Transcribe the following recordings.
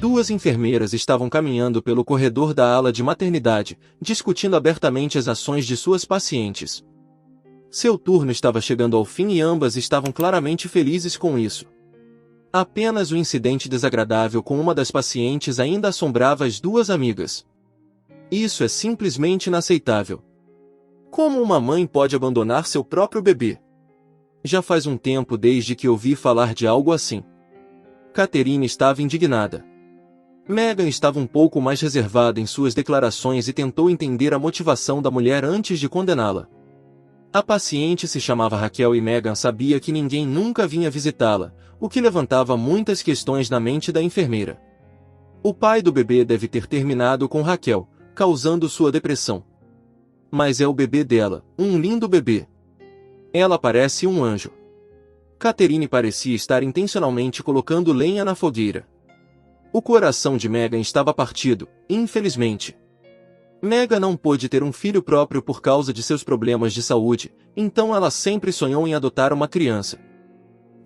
Duas enfermeiras estavam caminhando pelo corredor da ala de maternidade, discutindo abertamente as ações de suas pacientes. Seu turno estava chegando ao fim e ambas estavam claramente felizes com isso. Apenas o incidente desagradável com uma das pacientes ainda assombrava as duas amigas. Isso é simplesmente inaceitável. Como uma mãe pode abandonar seu próprio bebê? Já faz um tempo desde que ouvi falar de algo assim. Catherine estava indignada. Megan estava um pouco mais reservada em suas declarações e tentou entender a motivação da mulher antes de condená-la. A paciente se chamava Raquel e Megan sabia que ninguém nunca vinha visitá-la, o que levantava muitas questões na mente da enfermeira. O pai do bebê deve ter terminado com Raquel, causando sua depressão. Mas é o bebê dela, um lindo bebê. Ela parece um anjo. Catherine parecia estar intencionalmente colocando lenha na fogueira. O coração de Megan estava partido, infelizmente. Megan não pôde ter um filho próprio por causa de seus problemas de saúde, então ela sempre sonhou em adotar uma criança.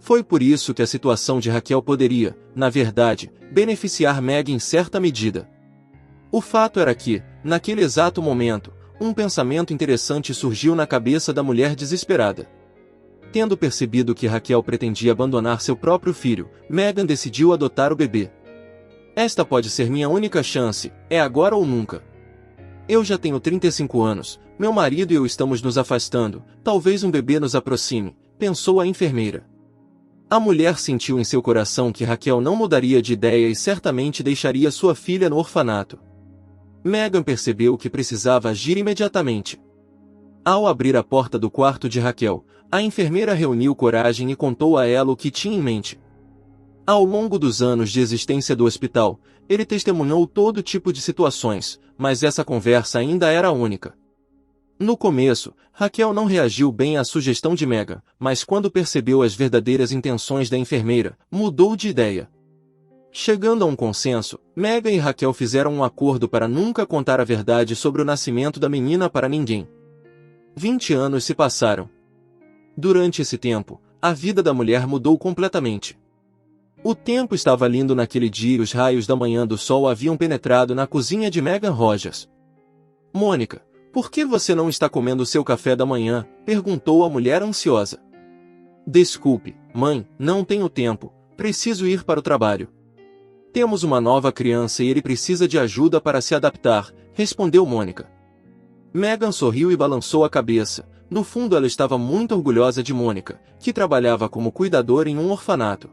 Foi por isso que a situação de Raquel poderia, na verdade, beneficiar Megan em certa medida. O fato era que, naquele exato momento, um pensamento interessante surgiu na cabeça da mulher desesperada. Tendo percebido que Raquel pretendia abandonar seu próprio filho, Megan decidiu adotar o bebê. Esta pode ser minha única chance, é agora ou nunca. Eu já tenho 35 anos, meu marido e eu estamos nos afastando, talvez um bebê nos aproxime, pensou a enfermeira. A mulher sentiu em seu coração que Raquel não mudaria de ideia e certamente deixaria sua filha no orfanato. Megan percebeu que precisava agir imediatamente. Ao abrir a porta do quarto de Raquel, a enfermeira reuniu coragem e contou a ela o que tinha em mente. Ao longo dos anos de existência do hospital, ele testemunhou todo tipo de situações, mas essa conversa ainda era única. No começo, Raquel não reagiu bem à sugestão de Megan, mas quando percebeu as verdadeiras intenções da enfermeira, mudou de ideia. Chegando a um consenso, Megan e Raquel fizeram um acordo para nunca contar a verdade sobre o nascimento da menina para ninguém. 20 anos se passaram. Durante esse tempo, a vida da mulher mudou completamente. O tempo estava lindo naquele dia e os raios da manhã do sol haviam penetrado na cozinha de Megan Rogers. Mônica, por que você não está comendo seu café da manhã? Perguntou a mulher ansiosa. Desculpe, mãe, não tenho tempo, preciso ir para o trabalho. Temos uma nova criança e ele precisa de ajuda para se adaptar, respondeu Mônica. Megan sorriu e balançou a cabeça. No fundo ela estava muito orgulhosa de Mônica, que trabalhava como cuidadora em um orfanato.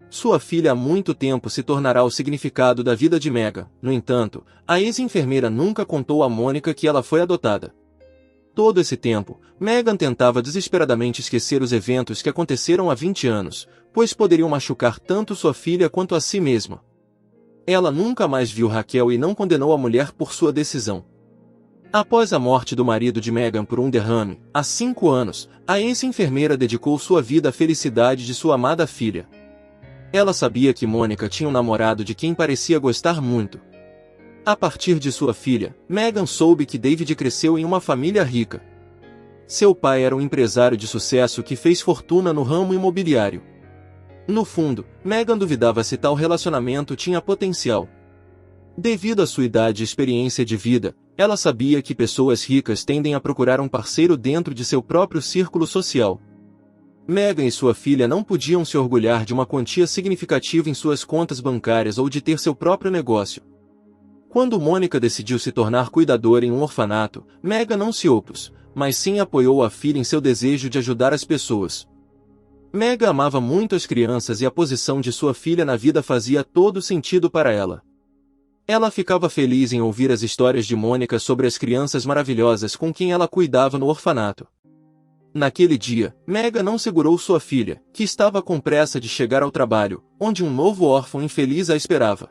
Sua filha há muito tempo se tornará o significado da vida de Megan. No entanto, a ex-enfermeira nunca contou a Mônica que ela foi adotada. Todo esse tempo, Megan tentava desesperadamente esquecer os eventos que aconteceram há 20 anos, pois poderiam machucar tanto sua filha quanto a si mesma. Ela nunca mais viu Raquel e não condenou a mulher por sua decisão. Após a morte do marido de Megan por um derrame, há 5 anos, a ex-enfermeira dedicou sua vida à felicidade de sua amada filha. Ela sabia que Mônica tinha um namorado de quem parecia gostar muito. A partir de sua filha, Megan soube que David cresceu em uma família rica. Seu pai era um empresário de sucesso que fez fortuna no ramo imobiliário. No fundo, Megan duvidava se tal relacionamento tinha potencial. Devido à sua idade e experiência de vida, ela sabia que pessoas ricas tendem a procurar um parceiro dentro de seu próprio círculo social. Megan e sua filha não podiam se orgulhar de uma quantia significativa em suas contas bancárias ou de ter seu próprio negócio. Quando Mônica decidiu se tornar cuidadora em um orfanato, Megan não se opôs, mas sim apoiou a filha em seu desejo de ajudar as pessoas. Megan amava muito as crianças e a posição de sua filha na vida fazia todo sentido para ela. Ela ficava feliz em ouvir as histórias de Mônica sobre as crianças maravilhosas com quem ela cuidava no orfanato. Naquele dia, Megan não segurou sua filha, que estava com pressa de chegar ao trabalho, onde um novo órfão infeliz a esperava.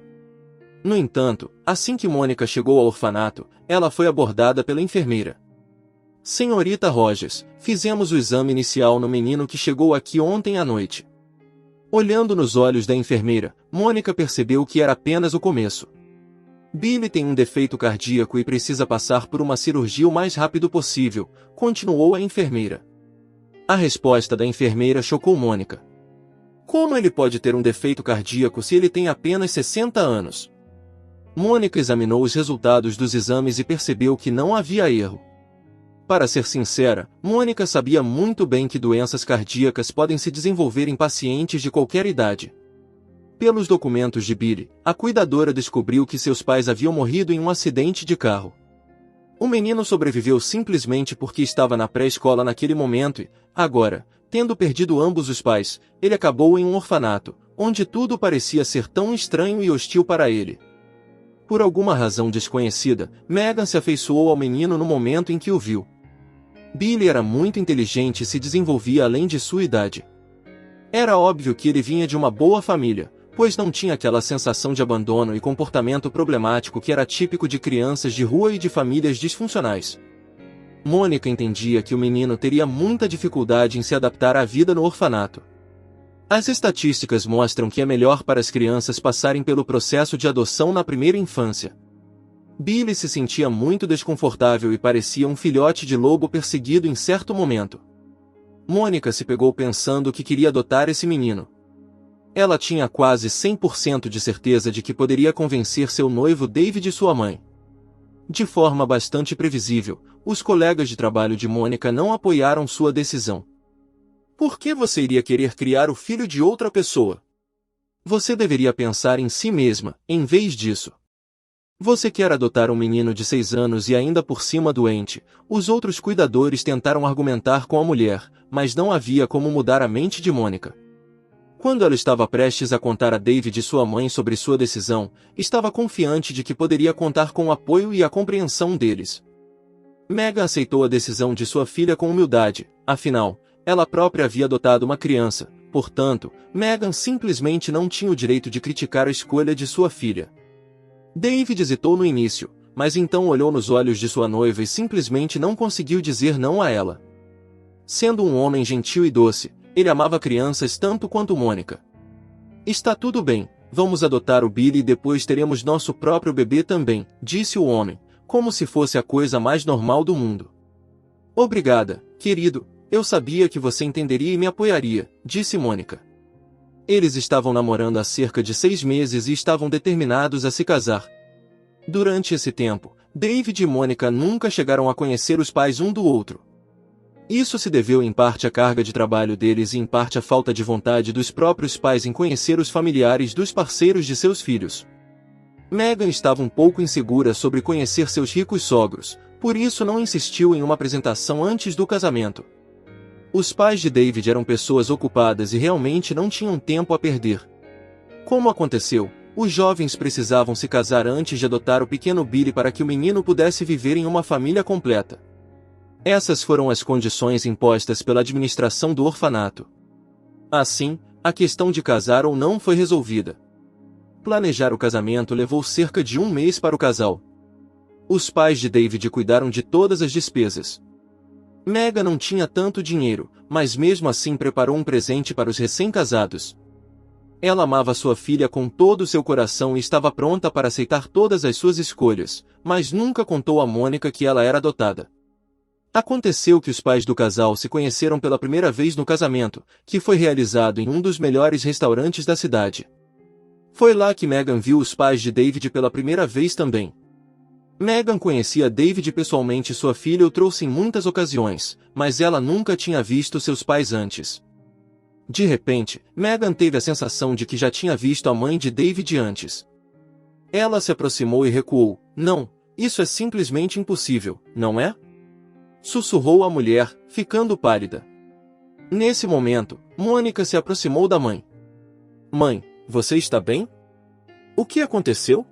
No entanto, assim que Mônica chegou ao orfanato, ela foi abordada pela enfermeira. Senhorita Rogers, fizemos o exame inicial no menino que chegou aqui ontem à noite. Olhando nos olhos da enfermeira, Mônica percebeu que era apenas o começo. Billy tem um defeito cardíaco e precisa passar por uma cirurgia o mais rápido possível, continuou a enfermeira. A resposta da enfermeira chocou Mônica. Como ele pode ter um defeito cardíaco se ele tem apenas 60 anos? Mônica examinou os resultados dos exames e percebeu que não havia erro. Para ser sincera, Mônica sabia muito bem que doenças cardíacas podem se desenvolver em pacientes de qualquer idade. Pelos documentos de Billy, a cuidadora descobriu que seus pais haviam morrido em um acidente de carro. O menino sobreviveu simplesmente porque estava na pré-escola naquele momento e, agora, tendo perdido ambos os pais, ele acabou em um orfanato, onde tudo parecia ser tão estranho e hostil para ele. Por alguma razão desconhecida, Megan se afeiçoou ao menino no momento em que o viu. Billy era muito inteligente e se desenvolvia além de sua idade. Era óbvio que ele vinha de uma boa família, pois não tinha aquela sensação de abandono e comportamento problemático que era típico de crianças de rua e de famílias disfuncionais. Mônica entendia que o menino teria muita dificuldade em se adaptar à vida no orfanato. As estatísticas mostram que é melhor para as crianças passarem pelo processo de adoção na primeira infância. Billy se sentia muito desconfortável e parecia um filhote de lobo perseguido em certo momento. Mônica se pegou pensando que queria adotar esse menino. Ela tinha quase 100% de certeza de que poderia convencer seu noivo David e sua mãe. De forma bastante previsível, os colegas de trabalho de Mônica não apoiaram sua decisão. Por que você iria querer criar o filho de outra pessoa? Você deveria pensar em si mesma, em vez disso. Você quer adotar um menino de 6 anos e ainda por cima doente. Os outros cuidadores tentaram argumentar com a mulher, mas não havia como mudar a mente de Mônica. Quando ela estava prestes a contar a David e sua mãe sobre sua decisão, estava confiante de que poderia contar com o apoio e a compreensão deles. Megan aceitou a decisão de sua filha com humildade, afinal, ela própria havia adotado uma criança, portanto, Megan simplesmente não tinha o direito de criticar a escolha de sua filha. David hesitou no início, mas então olhou nos olhos de sua noiva e simplesmente não conseguiu dizer não a ela. Sendo um homem gentil e doce, ele amava crianças tanto quanto Mônica. Está tudo bem, vamos adotar o Billy e depois teremos nosso próprio bebê também, disse o homem, como se fosse a coisa mais normal do mundo. Obrigada, querido, eu sabia que você entenderia e me apoiaria, disse Mônica. Eles estavam namorando há cerca de 6 meses e estavam determinados a se casar. Durante esse tempo, David e Mônica nunca chegaram a conhecer os pais um do outro. Isso se deveu em parte à carga de trabalho deles e em parte à falta de vontade dos próprios pais em conhecer os familiares dos parceiros de seus filhos. Megan estava um pouco insegura sobre conhecer seus ricos sogros, por isso não insistiu em uma apresentação antes do casamento. Os pais de David eram pessoas ocupadas e realmente não tinham tempo a perder. Como aconteceu, os jovens precisavam se casar antes de adotar o pequeno Billy para que o menino pudesse viver em uma família completa. Essas foram as condições impostas pela administração do orfanato. Assim, a questão de casar ou não foi resolvida. Planejar o casamento levou cerca de 1 mês para o casal. Os pais de David cuidaram de todas as despesas. Megan não tinha tanto dinheiro, mas mesmo assim preparou um presente para os recém-casados. Ela amava sua filha com todo o seu coração e estava pronta para aceitar todas as suas escolhas, mas nunca contou a Mônica que ela era adotada. Aconteceu que os pais do casal se conheceram pela primeira vez no casamento, que foi realizado em um dos melhores restaurantes da cidade. Foi lá que Megan viu os pais de David pela primeira vez também. Megan conhecia David pessoalmente e sua filha o trouxe em muitas ocasiões, mas ela nunca tinha visto seus pais antes. De repente, Megan teve a sensação de que já tinha visto a mãe de David antes. Ela se aproximou e recuou. Não, isso é simplesmente impossível, não é? Sussurrou a mulher, ficando pálida. Nesse momento, Mônica se aproximou da mãe. Mãe, você está bem? O que aconteceu?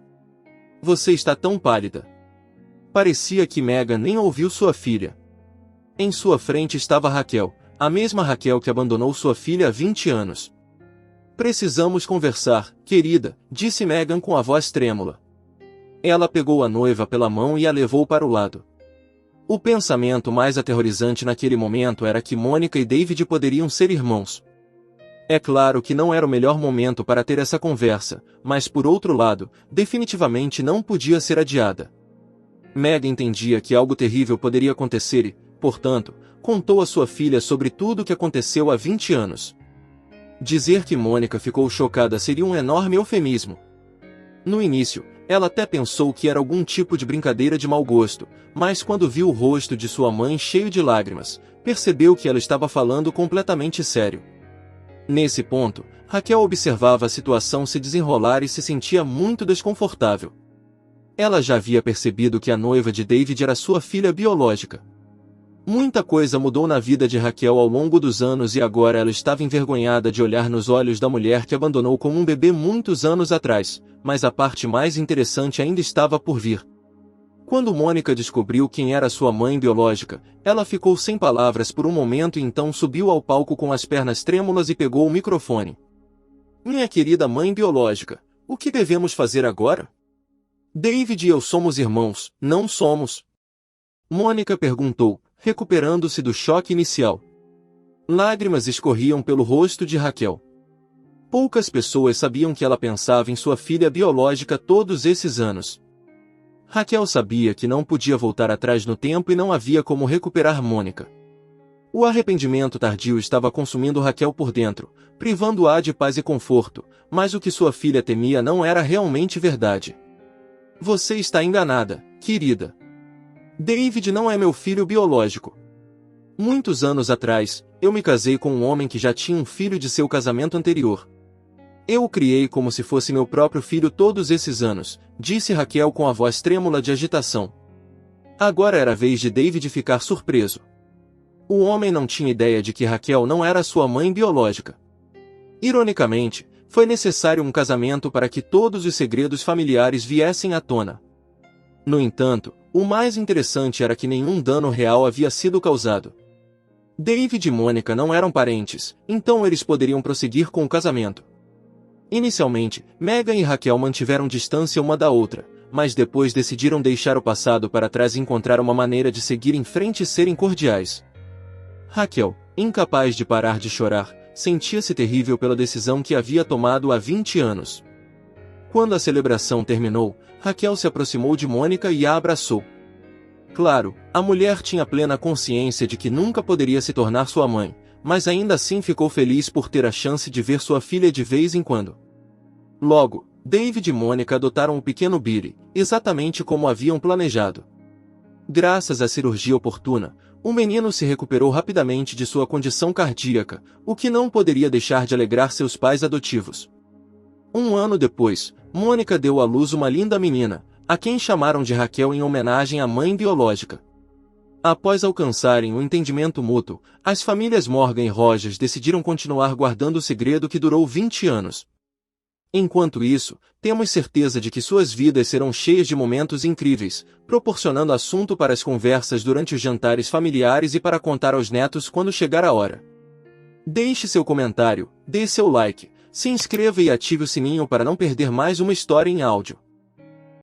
Você está tão pálida. Parecia que Megan nem ouviu sua filha. Em sua frente estava Raquel, a mesma Raquel que abandonou sua filha há 20 anos. Precisamos conversar, querida, disse Megan com a voz trêmula. Ela pegou a noiva pela mão e a levou para o lado. O pensamento mais aterrorizante naquele momento era que Mônica e David poderiam ser irmãos. É claro que não era o melhor momento para ter essa conversa, mas por outro lado, definitivamente não podia ser adiada. Meg entendia que algo terrível poderia acontecer e, portanto, contou à sua filha sobre tudo o que aconteceu há 20 anos. Dizer que Mônica ficou chocada seria um enorme eufemismo. No início, ela até pensou que era algum tipo de brincadeira de mau gosto, mas quando viu o rosto de sua mãe cheio de lágrimas, percebeu que ela estava falando completamente sério. Nesse ponto, Raquel observava a situação se desenrolar e se sentia muito desconfortável. Ela já havia percebido que a noiva de David era sua filha biológica. Muita coisa mudou na vida de Raquel ao longo dos anos e agora ela estava envergonhada de olhar nos olhos da mulher que abandonou como um bebê muitos anos atrás, mas a parte mais interessante ainda estava por vir. Quando Mônica descobriu quem era sua mãe biológica, ela ficou sem palavras por um momento e então subiu ao palco com as pernas trêmulas e pegou o microfone. Minha querida mãe biológica, o que devemos fazer agora? David e eu somos irmãos, não somos? Mônica perguntou, recuperando-se do choque inicial. Lágrimas escorriam pelo rosto de Raquel. Poucas pessoas sabiam que ela pensava em sua filha biológica todos esses anos. Raquel sabia que não podia voltar atrás no tempo e não havia como recuperar Mônica. O arrependimento tardio estava consumindo Raquel por dentro, privando-a de paz e conforto, mas o que sua filha temia não era realmente verdade. Você está enganada, querida. David não é meu filho biológico. Muitos anos atrás, eu me casei com um homem que já tinha um filho de seu casamento anterior. Eu o criei como se fosse meu próprio filho todos esses anos, disse Raquel com a voz trêmula de agitação. Agora era a vez de David ficar surpreso. O homem não tinha ideia de que Raquel não era sua mãe biológica. Ironicamente, foi necessário um casamento para que todos os segredos familiares viessem à tona. No entanto, o mais interessante era que nenhum dano real havia sido causado. David e Mônica não eram parentes, então eles poderiam prosseguir com o casamento. Inicialmente, Megan e Raquel mantiveram distância uma da outra, mas depois decidiram deixar o passado para trás e encontrar uma maneira de seguir em frente e serem cordiais. Raquel, incapaz de parar de chorar, sentia-se terrível pela decisão que havia tomado há 20 anos. Quando a celebração terminou, Raquel se aproximou de Mônica e a abraçou. Claro, a mulher tinha plena consciência de que nunca poderia se tornar sua mãe, mas ainda assim ficou feliz por ter a chance de ver sua filha de vez em quando. Logo, David e Mônica adotaram o pequeno Billy, exatamente como haviam planejado. Graças à cirurgia oportuna, o menino se recuperou rapidamente de sua condição cardíaca, o que não poderia deixar de alegrar seus pais adotivos. Um ano depois, Mônica deu à luz uma linda menina, a quem chamaram de Raquel em homenagem à mãe biológica. Após alcançarem o entendimento mútuo, as famílias Morgan e Rogers decidiram continuar guardando o segredo que durou 20 anos. Enquanto isso, temos certeza de que suas vidas serão cheias de momentos incríveis, proporcionando assunto para as conversas durante os jantares familiares e para contar aos netos quando chegar a hora. Deixe seu comentário, dê seu like, se inscreva e ative o sininho para não perder mais uma história em áudio.